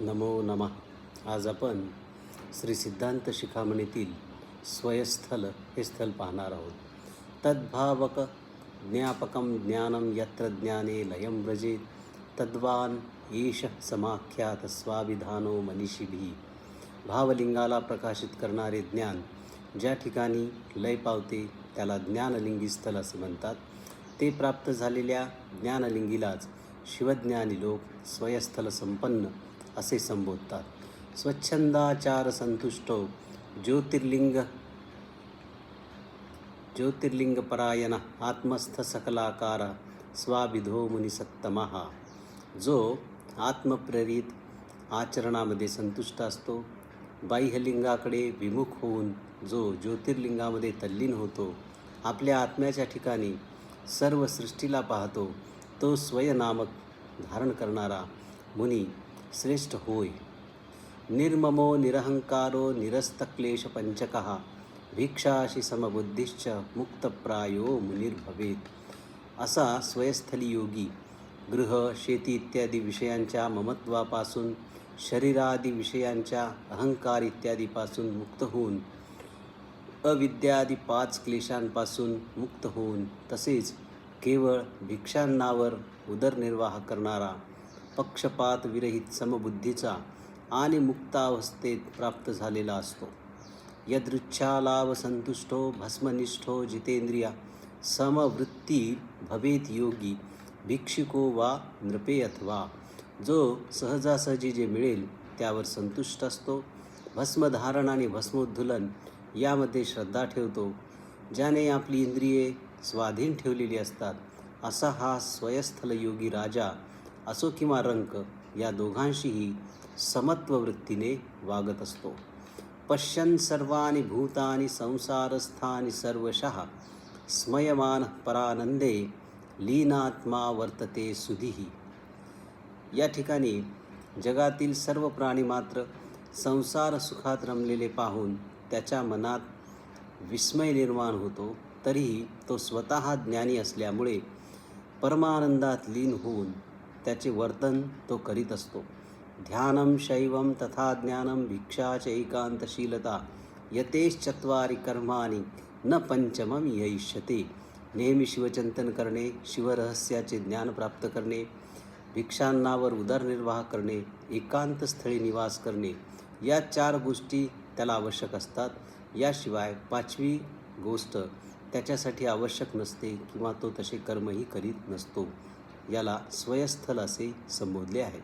नमो नमः. आज आपण श्री सिद्धांत शिखामणीतील स्वयस्थल हे स्थल पाहणार आहोत. तद्भावक ज्ञापकं ज्ञानं यत्र ज्ञाने लयं व्रजेत तद्वान येष समाख्यात स्वाभिधानो मनीषीभिः. भावलिंगाला प्रकाशित करणारे ज्ञान ज्या ठिकाणी लय पावते त्याला ज्ञानलिंगी स्थल असे म्हणतात. ते प्राप्त झालेल्या ज्ञानलिंगीलाच शिवज्ञानी लोक स्वयस्थल संपन्न असे संबोधतात. स्वच्छंदाचार संतुष्टो ज्योतिर्लिंगपरायण आत्मस्थ सकलाकार स्वाभिधो मुनिसत्तमः. जो आत्मप्रेरित आचरणामध्ये संतुष्ट असतो, बाह्यलिंगाकडे विमुख होऊन जो ज्योतिर्लिंगामध्ये तल्लीन होतो, आपल्या आत्म्याच्या ठिकाणी सर्व सृष्टीला पाहतो, तो स्वयनामक धारण करणारा मुनी श्रेष्ठ होय. निर्ममो निरहंकारो निरस्तक्लेशपंचकः भिक्षाशी समबुद्धिश्च मुक्तप्रायो मुनिर्भवेत. असा स्वयस्थली योगी गृह, शेती इत्यादी विषयांच्या ममत्वापासून, शरीरादी विषयांच्या अहंकार इत्यादीपासून मुक्त होऊन, अविद्यादी 5 क्लेशांपासून मुक्त होऊन, तसेच केवळ भिक्षांनावर उदरनिर्वाह करणारा, पक्षपात विरहित समबुद्धीचा आणि मुक्तावस्थेत प्राप्त झालेला असतो. यदृच्छालाभ संतुष्टो भस्मनिष्ठो जितेंद्रिया समवृत्ती भवेत योगी भिक्षुको वा नृपे अथवा. जो सहजासहजी जे मिळेल त्यावर संतुष्ट असतो, भस्मधारण आणि भस्मोद्धुलन यामध्ये श्रद्धा ठेवतो, ज्याने आपली इंद्रिये स्वाधीन ठेवलेली असतात, असा हा स्वयस्थल योगी राजा असो किंवा रंक या दोघांशीही समत्व वृत्तीने वागत असतो. पश्यन् सर्वाणि भूतानि संसारस्थानि सर्वशः स्मयमान परानंदे लीनात्मा वर्तते सुधीः. या ठिकाणी जगातील सर्व प्राणी मात्र संसार सुखात रमलेले पाहून त्याच्या मनात विस्मय निर्माण होतो. तरीही तो स्वतः ज्ञानी असल्यामुळे परमानंदात लीन होऊन त्याचे वर्तन तो करीत असतो. ध्यानं शैवं तथा ज्ञानं भिक्षा च एकांतशीलता यतेश्चत्वारि कर्माणि न पंचमं यैष्यते. नेहमी शिवचिंतन करणे, शिवरहस्याचे ज्ञान प्राप्त करणे, भिक्षांनावर उदरनिर्वाह करणे, एकांत स्थळी निवास करणे, या 4 गोष्टी त्याला आवश्यक असतात. याशिवाय 5वी गोष्ट त्याच्यासाठी आवश्यक नसते किंवा तो तसे कर्मही करीत नसतो. याला स्वयस्थल असे संबोधले आहे.